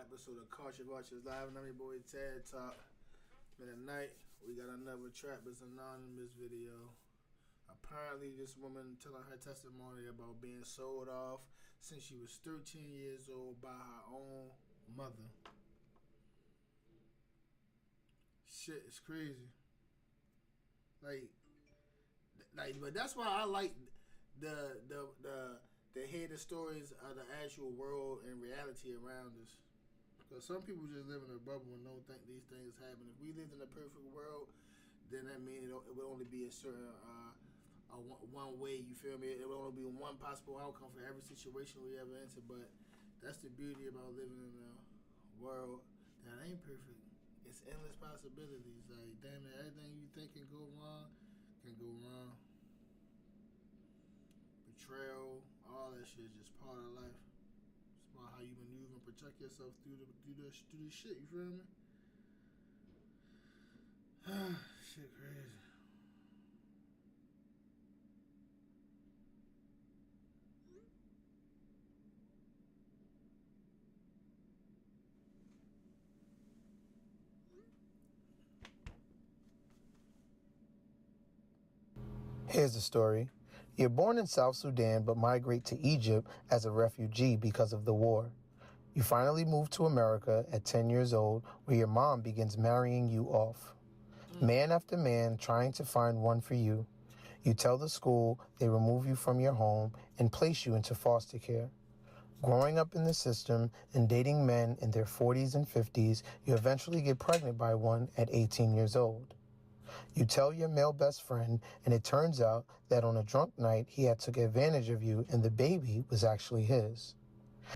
episode of Vultures Live, and I'm your boy Tad Talk. Tonight, we got another Trappers Anonymous video. Apparently, this woman telling her testimony about being sold off since she was 13 years old by her own mother. Shit is crazy. But that's why I like to hear the stories of the actual world and reality around us. Because some people just live in a bubble and don't think these things happen. If we lived in a perfect world, then that means it would only be a certain one way. You feel me? It would only be one possible outcome for every situation we ever enter. But that's the beauty about living in a world that ain't perfect. It's endless possibilities. Like, damn it, everything you think can go wrong can go wrong. Betrayal, all that shit is just part of life. It's about how you maneuver and protect yourself through the shit, you feel me? Shit crazy. Here's the story. You're born in South Sudan but migrate to Egypt as a refugee because of the war. You finally move to America at 10 years old, where your mom begins marrying you off. Man after man trying to find one for you. You tell the school they remove you from your home and place you into foster care. Growing up in the system and dating men in their 40s and 50s, you eventually get pregnant by one at 18 years old. You tell your male best friend, and it turns out that on a drunk night, he had took advantage of you and the baby was actually his.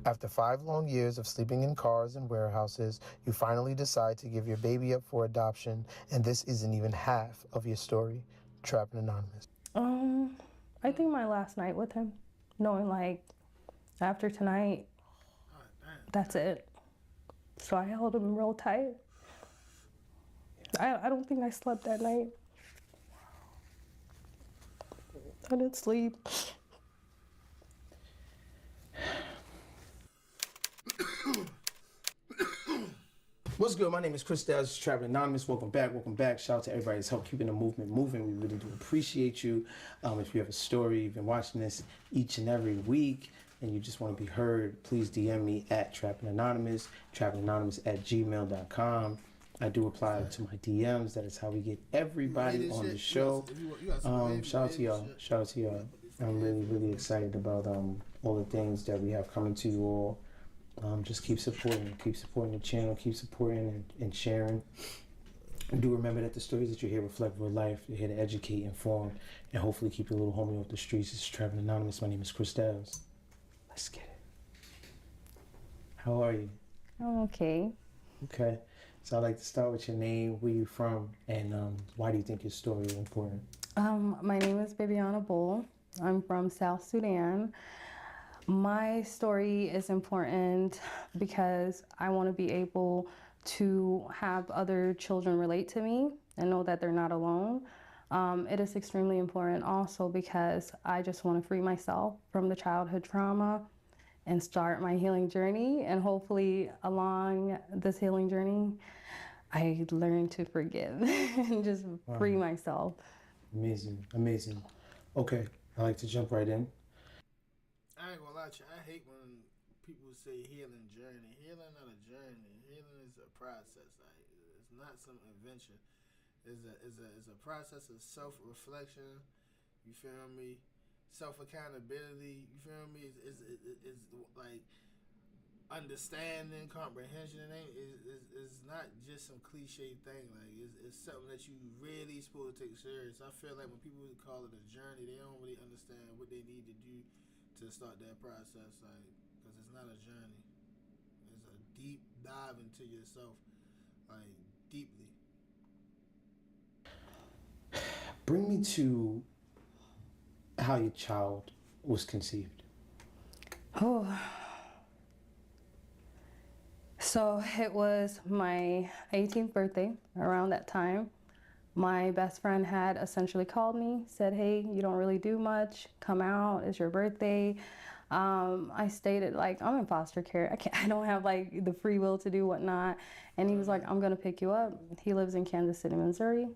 After 5 long years of sleeping in cars and warehouses, you finally decide to give your baby up for adoption, and this isn't even half of your story. Trapping Anonymous. I think my last night with him, knowing like after tonight, that's it. So I held him real tight. I don't think I slept that night. I didn't sleep. What's good? My name is Chris Dow's Trapping Anonymous. Welcome back. Shout out to everybody that's helped keeping the movement moving. We really do appreciate you. If you have a story, you've been watching this each and every week, and you just want to be heard, please DM me at trappinganonymous, trappinganonymous@gmail.com. I do reply to my DMs. That is how we get everybody on the show. Shout out to y'all. I'm really excited about all the things that we have coming to you all. Just keep supporting the channel, keep supporting and sharing. And do remember that the stories that you hear reflect real life. You're here to educate, inform, and hopefully keep your little homie off the streets. This is Trapping Anonymous. My name is Chris Dow's. Let's get it. How are you? I'm okay. Okay. So I'd like to start with your name, where you from, and why do you think your story is important? My name is Bibiana Bull. I'm from South Sudan. My story is important because I want to be able to have other children relate to me and know that they're not alone. It is extremely important also because I just want to free myself from the childhood trauma and start my healing journey. And hopefully along this healing journey, I learn to forgive and just free myself. Amazing. Okay, I like to jump right in. I ain't gonna lie to you. I hate when people say healing journey. Healing not a journey. Healing is a process. Like, it's not some adventure. It's a process of self-reflection. You feel me? Self-accountability. You feel me? It's like understanding, comprehension. It's not just some cliche thing. Like, it's something that you really supposed to take serious. I feel like when people call it a journey, they don't really understand what they need to do to start that process, like, because it's not a journey. It's a deep dive into yourself, like, deeply. Bring me to how your child was conceived. So it was my 18th birthday around that time. My best friend had essentially called me, said, hey, you don't really do much, come out, it's your birthday. I stated like, I'm in foster care. I don't have like the free will to do whatnot. And he was like, I'm gonna pick you up. He lives in Kansas City, Missouri.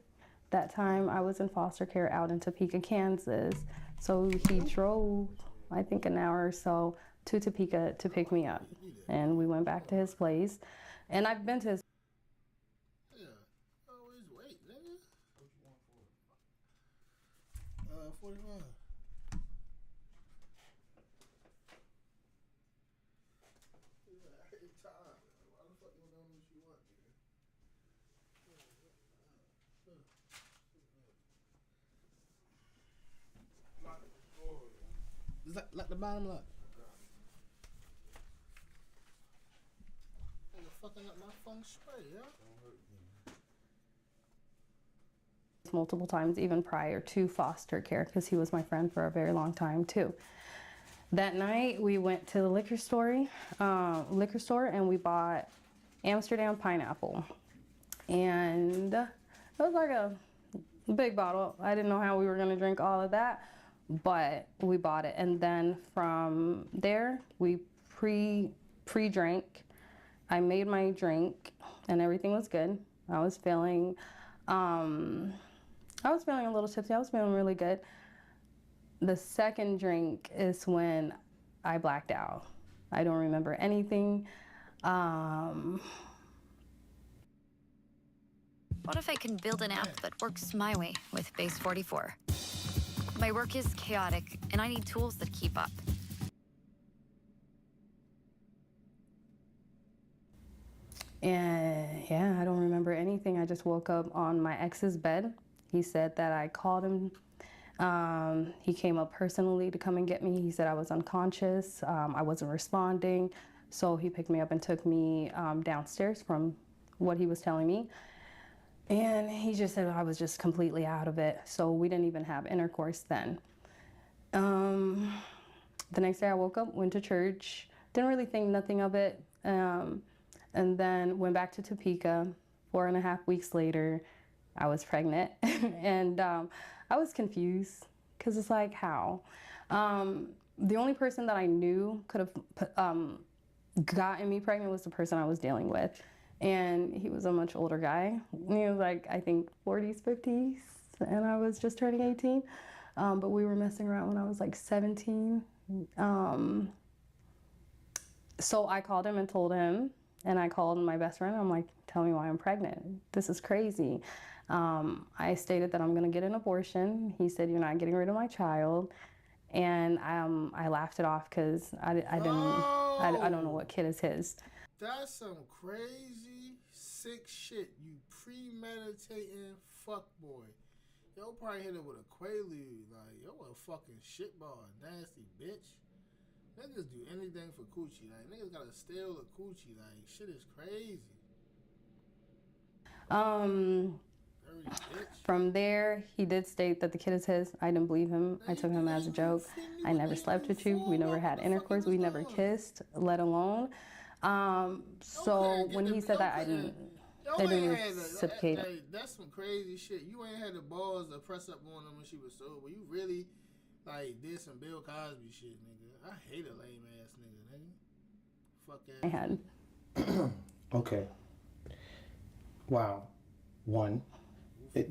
That time I was in foster care out in Topeka, Kansas. So he drove, I think an hour or so to Topeka to pick me up. And we went back to his place. And I've been to his. Yeah. Always wait, nigga. What you want for it? 45. Why the fuck you don't know what you want, nigga? Lock the bottom lock. Nigga fucking up my feng shui, yeah? Multiple times, even prior to foster care, because he was my friend for a very long time too. That night we went to the liquor store and we bought Amsterdam pineapple, and it was like a big bottle. I didn't know how we were going to drink all of that, but we bought it. And then from there we pre-drank. I made my drink and everything was good. I was feeling a little tipsy. I was feeling really good. The second drink is when I blacked out. I don't remember anything. What if I can build an app that works my way with Base 44? My work is chaotic, and I need tools that keep up. And yeah, I don't remember anything. I just woke up on my ex's bed. He said that I called him. He came up personally to come and get me. He said I was unconscious. I wasn't responding. So he picked me up and took me downstairs from what he was telling me. And he just said I was just completely out of it. So we didn't even have intercourse then. The next day I woke up, went to church, didn't really think nothing of it. And then went back to Topeka. 4.5 weeks later, I was pregnant. And I was confused because it's like, how? The only person that I knew could have gotten me pregnant was the person I was dealing with. And he was a much older guy. He was like, I think 40s, 50s, and I was just turning 18. But we were messing around when I was like 17. So I called him and told him, and I called my best friend. I'm like, tell me why I'm pregnant. This is crazy. I stated that I'm gonna get an abortion. He said, you're not getting rid of my child. And I laughed it off because I don't know what kid is his. That's some crazy, sick shit. You premeditating fuckboy. Yo probably hit it with a quaalude. Like, yo a fucking shitball, nasty bitch. Niggas do anything for coochie. Like, niggas gotta steal a coochie. Like, shit is crazy. From there, he did state that the kid is his. I didn't believe him. I took him as a joke. I never slept with you. We never had intercourse. We never kissed, let alone. So when he said that, I didn't reciprocate it. That's some crazy shit. You ain't had the balls to press up on him when she was sober. You really, like, did some Bill Cosby shit, nigga. I hate a lame ass nigga, nigga. Fuck ass. I had. Okay. Wow. One.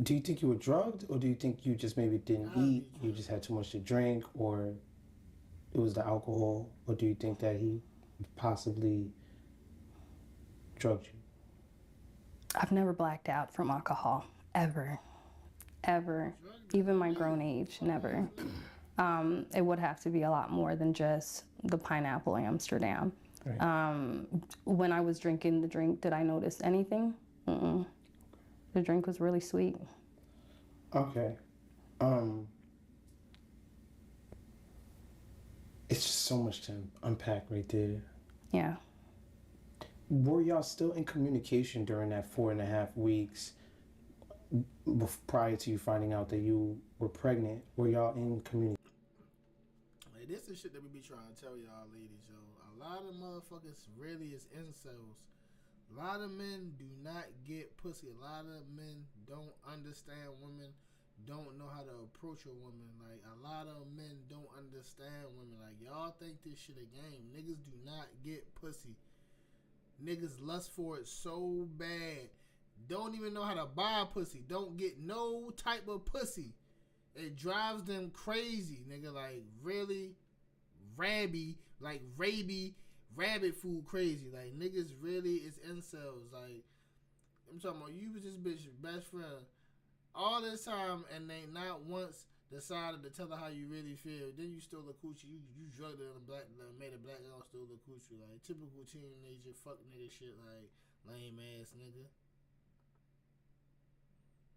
Do you think you were drugged, or do you think you just maybe didn't eat, you just had too much to drink, or it was the alcohol, or do you think that he possibly drugged you? I've never blacked out from alcohol, ever. Even my grown age, never. It would have to be a lot more than just the pineapple Amsterdam. Right. When I was drinking the drink, did I notice anything? Mm-mm. The drink was really sweet. Okay. It's just so much to unpack right there. Yeah. Were y'all still in communication during that 4.5 weeks prior to you finding out that you were pregnant? Were y'all in communication? Like, this is shit that we be trying to tell y'all ladies, yo. A lot of motherfuckers really is incels. A lot of men do not get pussy. A lot of men don't understand women don't know how to approach a woman. Like, a lot of men don't understand women. Like, y'all think this shit a game. Niggas do not get pussy. Niggas lust for it so bad. Don't even know how to buy pussy. Don't get no type of pussy. It drives them crazy, nigga. Like, really rabbit food crazy. Like, niggas really is incels. Like, I'm talking about you was this bitch best friend all this time and they not once decided to tell her how you really feel. Then you stole a coochie. You drugged her and made a black girl stole a coochie. Like, typical teenager fuck nigga shit. Like, lame ass nigga.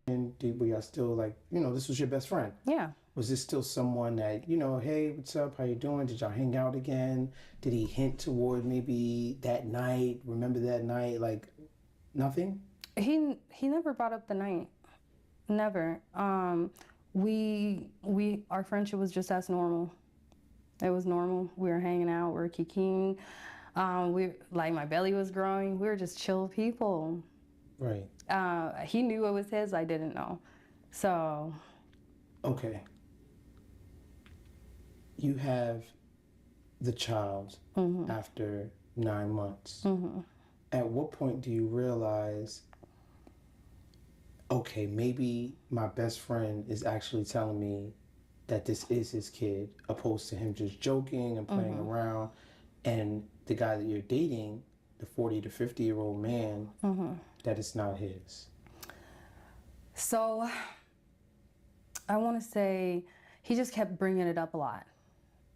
And were y'all still like, this was your best friend? Yeah. Was this still someone that, hey, what's up? How you doing? Did y'all hang out again? Did he hint toward maybe that night? Remember that night? Like, nothing? He never brought up the night. Never. Our friendship was just as normal. It was normal. We were hanging out. We were kikiing. My belly was growing. We were just chill people. Right. He knew it was his. I didn't know. So. Okay. You have the child after 9 months. Mm-hmm. At what point do you realize, okay, maybe my best friend is actually telling me that this is his kid, opposed to him just joking and playing around, and the guy that you're dating, the 40 to 50-year-old man, that it's not his? So, I want to say he just kept bringing it up a lot.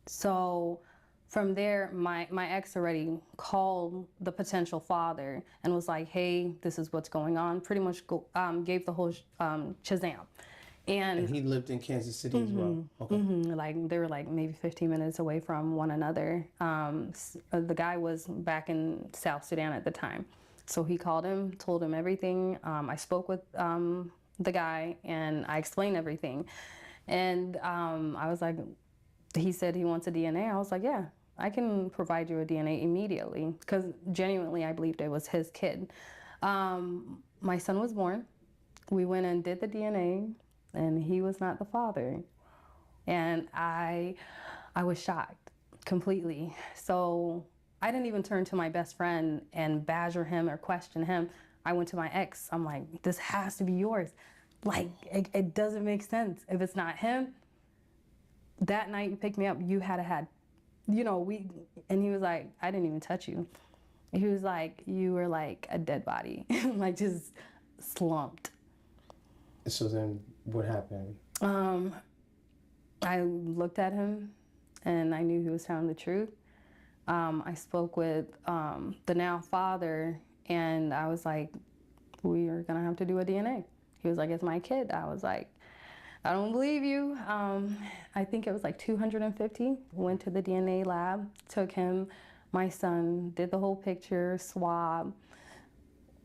So, from there, my ex already called the potential father and was like, hey, this is what's going on. Pretty much gave the whole Shazam. And he lived in Kansas City as well? Okay. Like, they were like maybe 15 minutes away from one another. The guy was back in South Sudan at the time. So he called him, told him everything. I spoke with the guy and I explained everything. And I was like, he said he wants a DNA. I was like, yeah, I can provide you a DNA immediately, because genuinely I believed it was his kid. My son was born. We went and did the DNA, and he was not the father. And I was shocked completely. So I didn't even turn to my best friend and badger him or question him. I went to my ex. I'm like, this has to be yours. Like, it doesn't make sense. If it's not him, that night you picked me up, you had and he was like, I didn't even touch you. He was like, you were like a dead body, like just slumped. So then what happened? I looked at him and I knew he was telling the truth. I spoke with the now father and I was like, we are gonna have to do a DNA. He was like, it's my kid. I was like, I don't believe you. I think it was like 250. Went to the DNA lab, took him, my son, did the whole picture, swab.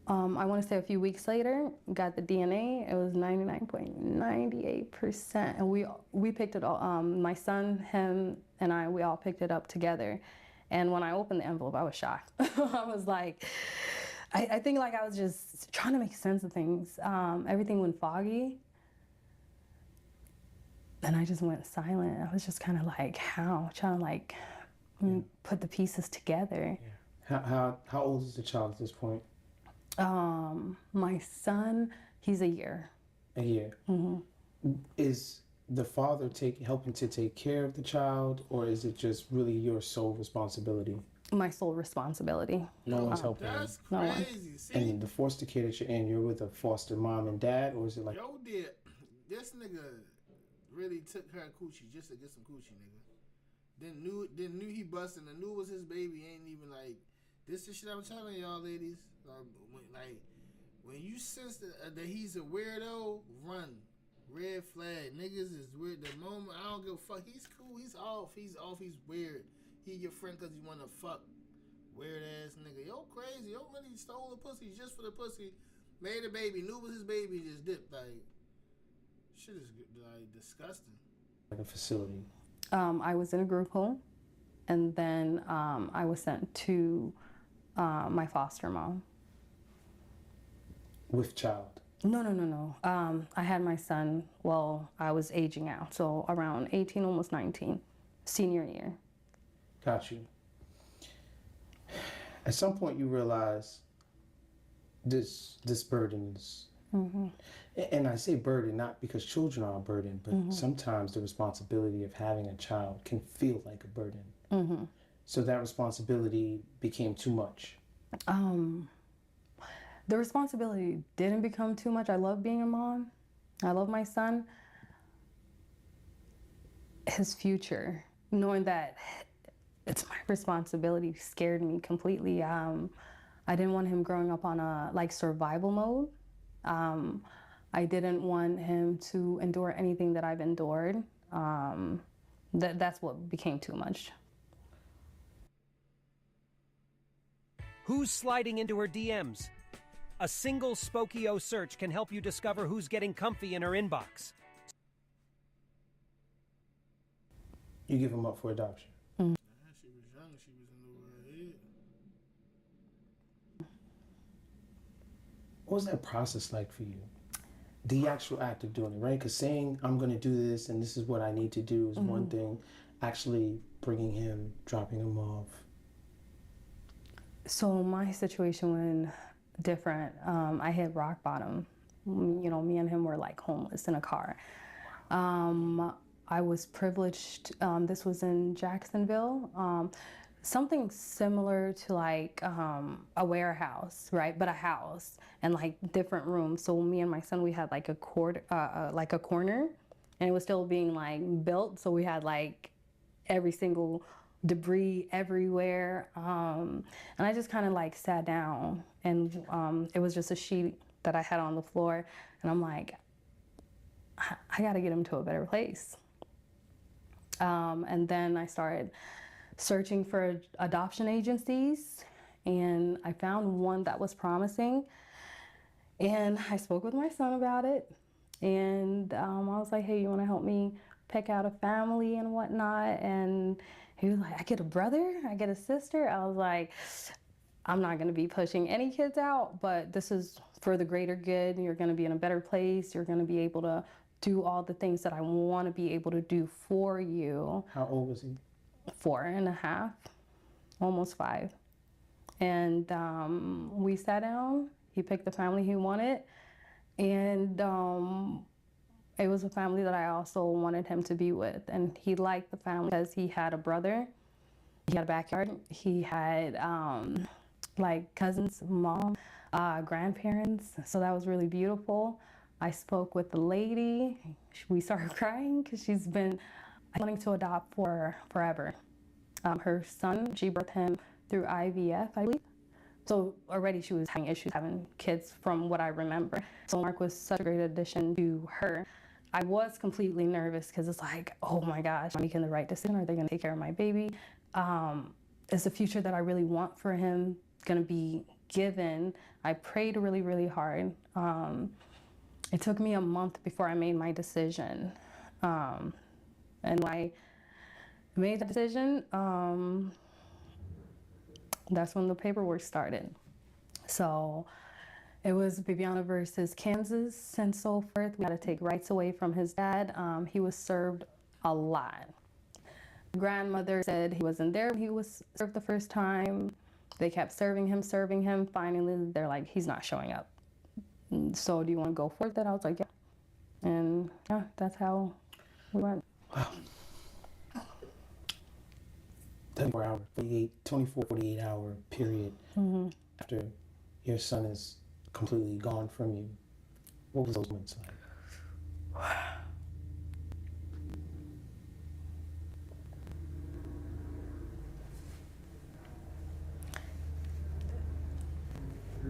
I want to say a few weeks later, got the DNA. It was 99.98%. And we picked it all, my son, him, and I, we all picked it up together. And when I opened the envelope, I was shocked. I was like, I think like I was just trying to make sense of things. Everything went foggy. And I just went silent. I was just kind of like, how? Trying to like put the pieces together. Yeah. How old is the child at this point? My son, he's a year. A year. Mm-hmm. Is the father helping to take care of the child, or is it just really your sole responsibility? My sole responsibility. No one's helping. That's no crazy. One. See? And the foster care that you're in, you're with a foster mom and dad, or is it like? Yo, this nigga really took her coochie just to get some coochie, nigga. Then knew he busted and knew it was his baby. Ain't even like, this is shit I'm telling y'all, ladies. When you sense that he's a weirdo, run. Red flag. Niggas is weird. The moment, I don't give a fuck. He's cool. He's off. He's weird. He your friend because you want to fuck. Weird ass nigga. Yo, crazy. Yo, really stole the pussy just for the pussy. Made a baby. Knew it was his baby. Just dipped. Like, shit is like disgusting. Like a facility. I was in a group home, and then I was sent to my foster mom. With child. No. I had my son while I was aging out, so around 18, almost 19, senior year. Got you. At some point, you realize this burden is, and I say burden not because children are a burden, but sometimes the responsibility of having a child can feel like a burden. So that responsibility became too much. The responsibility didn't become too much. I love being a mom. I love my son. His future, knowing that it's my responsibility, scared me completely. I didn't want him growing up on a survival mode. I didn't want him to endure anything that I've endured. That's what became too much. Who's sliding into her DMs? A single Spokio search can help you discover who's getting comfy in her inbox. You give him up for adoption. She was young. She was in the head. What was that process like for you? The actual act of doing it, right? Because saying, I'm going to do this and this is what I need to do is one thing. Actually bringing him, dropping him off. So my situation was different. I hit rock bottom. You know, me and him were like homeless in a car. I was privileged. This was in Jacksonville. Something similar to like a warehouse, right? But a house and like different rooms. So me and my son, we had like a corner, and it was still being like built. So we had like every single debris everywhere. And I just kind of like sat down, and it was just a sheet that I had on the floor. And I'm like, I got to get him to a better place. And then I started searching for adoption agencies, and I found one that was promising. And I spoke with my son about it, and I was like, hey, you want to help me pick out a family and whatnot? And he was like, I get a brother, I get a sister. I was like, I'm not going to be pushing any kids out, but this is for the greater good. You're going to be in a better place. You're going to be able to do all the things that I want to be able to do for you. How old was he? 4.5, almost 5. And we sat down. He picked the family he wanted. And it was a family that I also wanted him to be with. And he liked the family because he had a brother. He had a backyard. He had like cousins, mom, grandparents. So that was really beautiful. I spoke with the lady. We started crying because she's been wanting to adopt for forever. Her son, she birthed him through IVF, I believe. So already she was having issues having kids from what I remember. So Mark was such a great addition to her. I was completely nervous because it's like, oh my gosh, am I making the right decision? Are they going to take care of my baby? Is the future that I really want for him going to be given? I prayed really, really hard. It took me a month before I made my decision. And when I made the decision, that's when the paperwork started. So it was Bibiana versus Kansas and so forth. We had to take rights away from his dad. He was served a lot. Grandmother said he wasn't there when he was served the first time. They kept serving him. Finally, they're like, he's not showing up. So do you want to go for it? Then I was like, yeah. And yeah, that's how we went. Wow. 48 hour period after your son is completely gone from you. What was those moments like?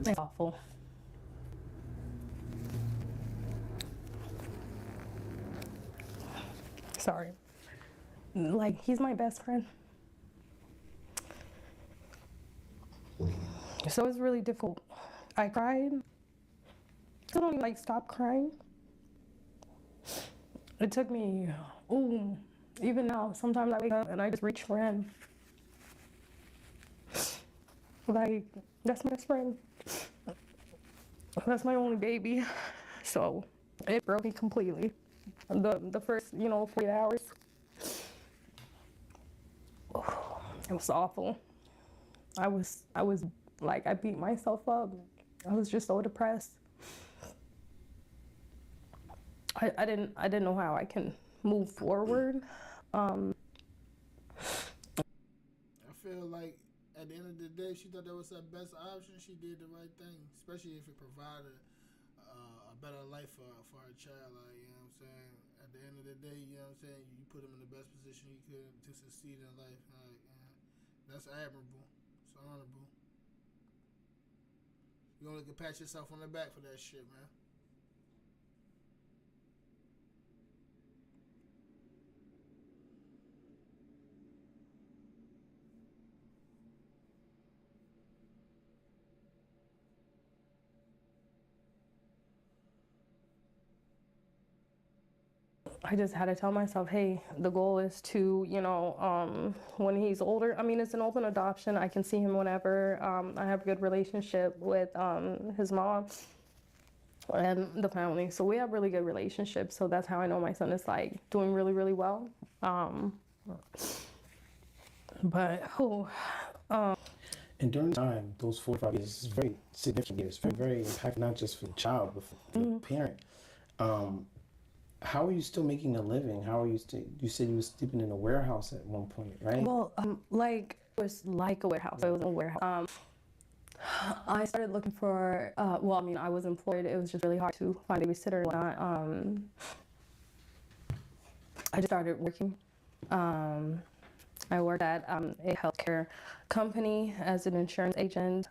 It's awful. Sorry. Like, he's my best friend. So it was really difficult. I cried. I don't like stop crying. It took me, even now, sometimes I wake up and I just reach for him. Like, that's my best friend. That's my only baby. So it broke me completely. The first, 48 hours, it was awful. I was like, I beat myself up. I was just so depressed. I didn't know how I can move forward. I feel like at the end of the day, she thought that was her best option. She did the right thing, especially if it provided a better life for her child. Like, you know what I'm saying? At the end of the day, you know what I'm saying? You put him in the best position you could to succeed in life. Like, that's admirable. It's honorable. You only can pat yourself on the back for that shit, man. I just had to tell myself, hey, the goal is to, when he's older, I mean, it's an open adoption. I can see him whenever. I have a good relationship with his mom and the family. So we have really good relationships. So that's how I know my son is like doing really, really well. And during the time, those 45 years is very significant years, very, very impactful, not just for the child, but for the parent. How are you still making a living? How are you still, you said you were sleeping in a warehouse at one point, right? Well, it was like a warehouse. It was a warehouse. I started looking for, I was employed. It was just really hard to find a babysitter and whatnot. I just started working. I worked at a healthcare company as an insurance agent.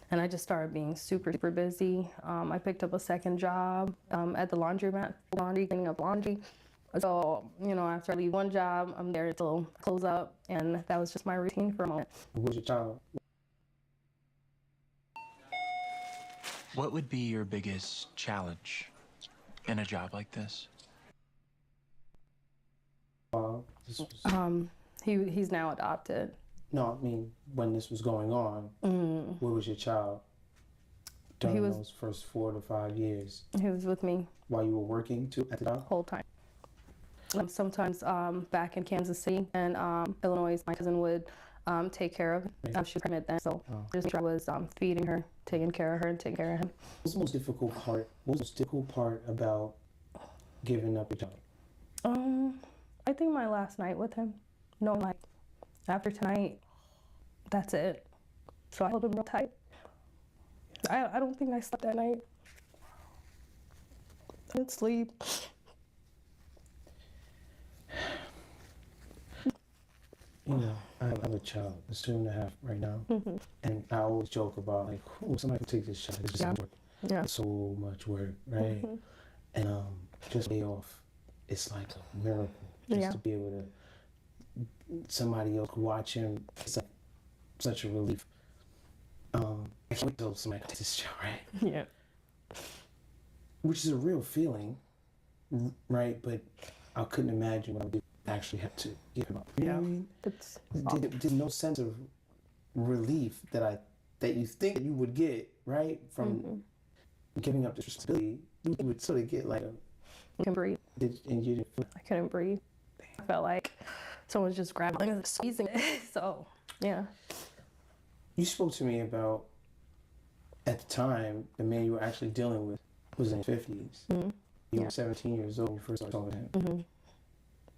And I just started being super, super busy. I picked up a second job at the laundromat, cleaning up laundry. So, after I leave one job, I'm there till close up. And that was just my routine for a moment. Who's your child? What would be your biggest challenge in a job like this? He's now adopted. No, I mean, when this was going on, where was your child during those first 4 to 5 years? He was with me. While you were working too at the time? Whole time. Sometimes back in Kansas City and Illinois, my cousin would take care of her. She was pregnant then, so just I was feeding her, taking care of her, and taking care of him. What's the most difficult part? What's the most difficult part about giving up your child? I think my last night with him. No, like, after tonight, that's it. So I held him real tight. I don't think I slept that night. I didn't sleep. I have a child, it's 2.5 right now. And I always joke about, like, somebody can take this child. It's just work. Yeah. So much work, right? And just lay off, it's like a miracle. Just to be able to, somebody else watch him, it's like such a relief. I can't wait till somebody takes this child, right? Yeah. Which is a real feeling, right? But I couldn't imagine what I would actually have to give him up. You know what I mean? There's no sense of relief that you think you would get, right? From giving up this responsibility. You would sort of get like I can breathe. And you didn't feel I couldn't breathe. I felt like someone was just grabbing and squeezing it. So, yeah. You spoke to me about, at the time, the man you were actually dealing with was in his 50s. You were 17 years old when you first started talking to him.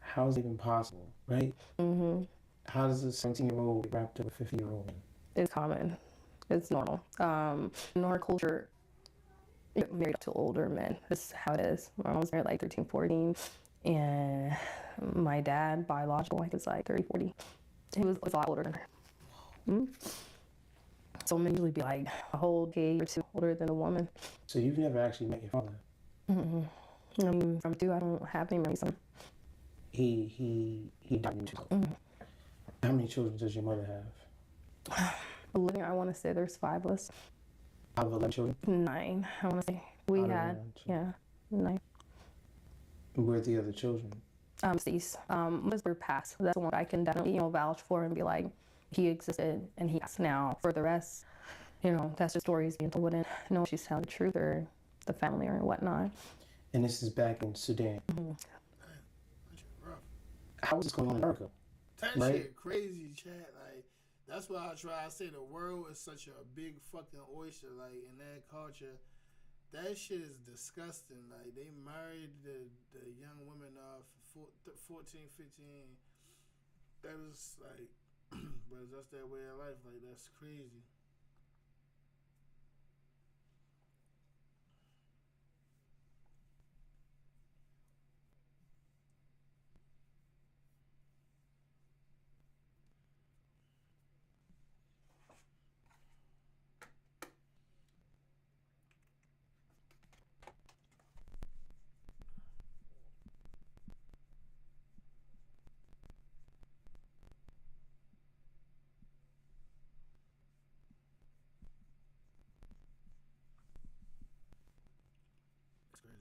How is it even possible, right? How does a 17-year-old get wrapped up with a 50-year-old? It's common. It's normal. In our culture, you get married to older men. That's how it is. My mom was married like 13, 14. And my dad, biological, I think it's like 30, 40. He was a lot older than her. So men usually be like a whole day or two older than a woman. So you've never actually met your father? From two, I don't have any memories of him. He died in 2000. How many children does your mother have? Living, I want to say there's 5 of us. 5 of 11 children? 9, I want to say. We had, 9. Where are the other children? Deceased. Was their past. That's the one I can definitely, vouch for and be like, he existed and he passed. Now for the rest, that's just stories being told. Wouldn't know if she's telling the truth or the family or whatnot. And this is back in Sudan. Man, that shit rough. How is this going on in America? That Right? shit crazy, chat. Like, that's why I try to say the world is such a big fucking oyster. Like, in that culture, that shit is disgusting. Like, they married the young women off 14, 15. That was like, but that's their way of life. Like, that's crazy. It's crazy.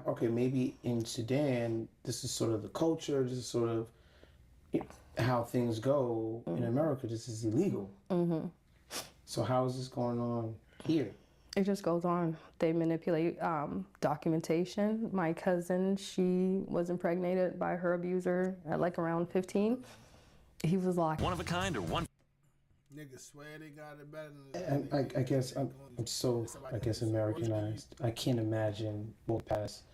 Okay, maybe in Sudan, this is sort of the culture, this is sort of how things go. In America, this is illegal. So how is this going on here? It just goes on. They manipulate documentation. My cousin, she was impregnated by her abuser at like around 15. He was locked. One of a kind or one? Niggas swear they got it better than I guess I'm so, I guess, Americanized. I can't imagine what past.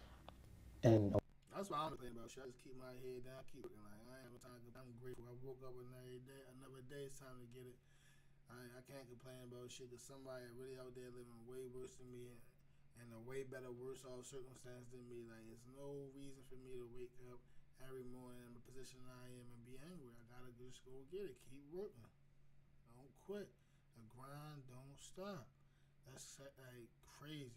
And That's why I'm complaining about shit. I just keep my head down, keep looking like I ain't have time. I'm grateful. I woke up another day. It's time to get it. I can't complain about shit because somebody really out there living way worse than me and a way better, worse off circumstance than me. Like, there's no reason for me to wake up every morning in the position I am and be angry. I gotta just go get it. Keep working. Don't quit. The grind don't stop. That's like crazy.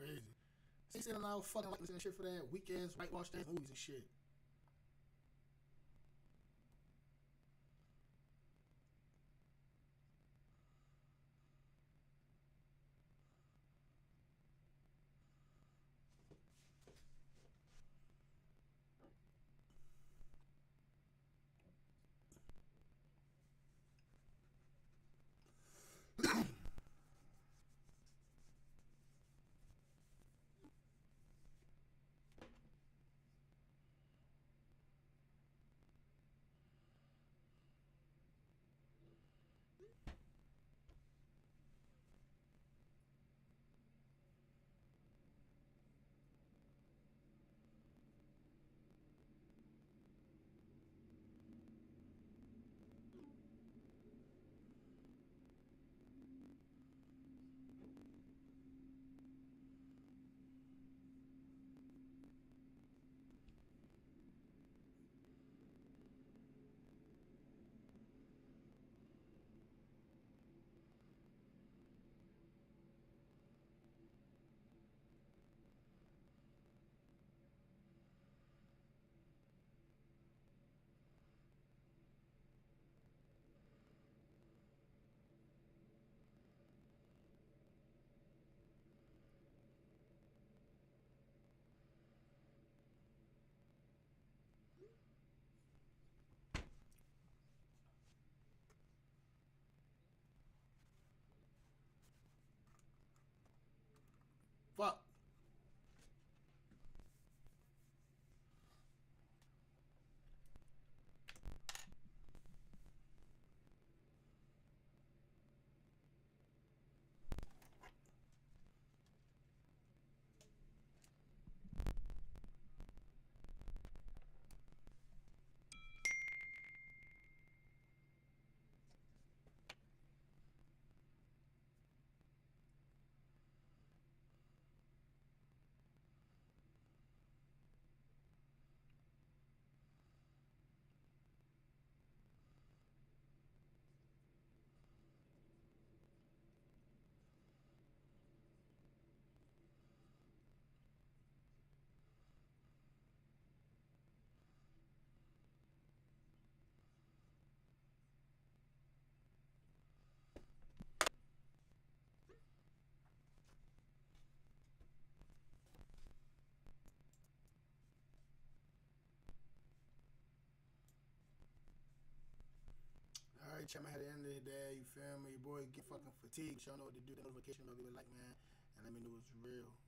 Crazy. They sending out fucking likeness and shit for that weak ass whitewashed ass movies and shit. Fuck. Alright, chat, man, at the end of the day, you feel me? Your boy get fucking fatigued. Y'all know what to do. The notification bell, leave a like, man, and let me know it's real.